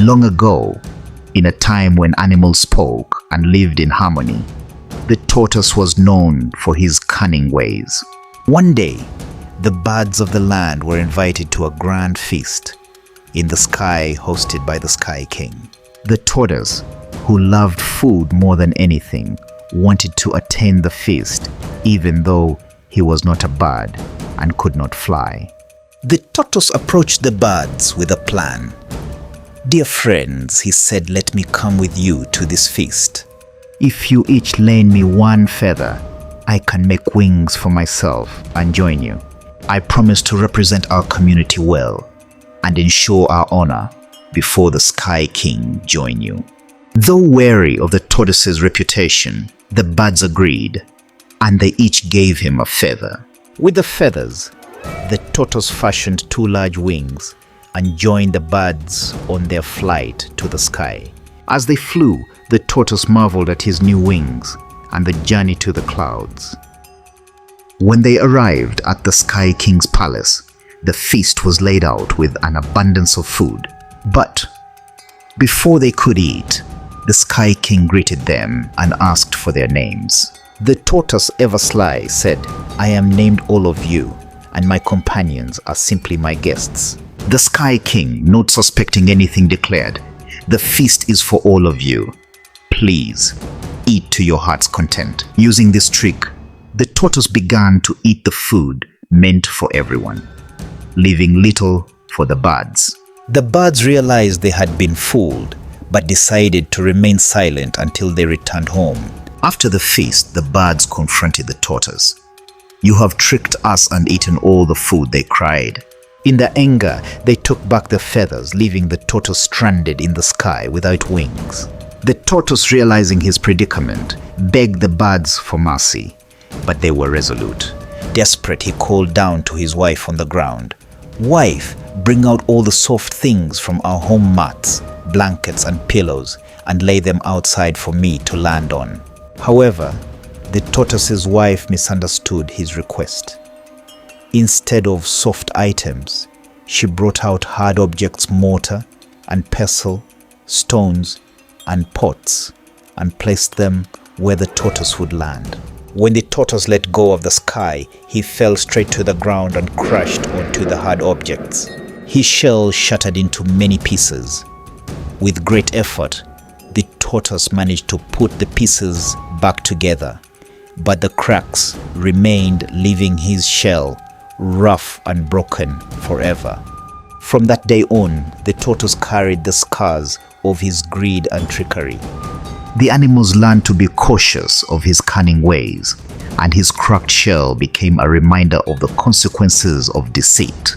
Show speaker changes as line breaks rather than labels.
Long ago, in a time when animals spoke and lived in harmony, the tortoise was known for his cunning ways. One day, the birds of the land were invited to a grand feast in the sky hosted by the Sky King. The tortoise, who loved food more than anything, wanted to attend the feast even though he was not a bird and could not fly. The tortoise approached the birds with a plan. "Dear friends," he said, "let me come with you to this feast. If you each lend me one feather, I can make wings for myself and join you. I promise to represent our community well and ensure our honor before the Sky King join you." Though wary of the tortoise's reputation, the birds agreed, and they each gave him a feather. With the feathers, the tortoise fashioned 2 large wings and joined the birds on their flight to the sky. As they flew, the tortoise marveled at his new wings and the journey to the clouds. When they arrived at the Sky King's palace, the feast was laid out with an abundance of food. But before they could eat, the Sky King greeted them and asked for their names. The tortoise, ever sly, said, "I am named all of you, and my companions are simply my guests." The Sky King, not suspecting anything, declared, "The feast is for all of you. Please, eat to your heart's content." Using this trick, the tortoise began to eat the food meant for everyone, leaving little for the birds. The birds realized they had been fooled, but decided to remain silent until they returned home. After the feast, the birds confronted the tortoise. "You have tricked us and eaten all the food," they cried. In their anger, they took back the feathers, leaving the tortoise stranded in the sky without wings. The tortoise, realizing his predicament, begged the birds for mercy, but they were resolute. Desperate, he called down to his wife on the ground. "Wife, bring out all the soft things from our home mats, blankets and pillows, and lay them outside for me to land on." However, the tortoise's wife misunderstood his request. Instead of soft items, she brought out hard objects, mortar and pestle, stones and pots, and placed them where the tortoise would land. When the tortoise let go of the sky, he fell straight to the ground and crashed onto the hard objects. His shell shattered into many pieces. With great effort, the tortoise managed to put the pieces back together, but the cracks remained, leaving his shell rough and broken forever. From that day on, the tortoise carried the scars of his greed and trickery. The animals learned to be cautious of his cunning ways, and his cracked shell became a reminder of the consequences of deceit.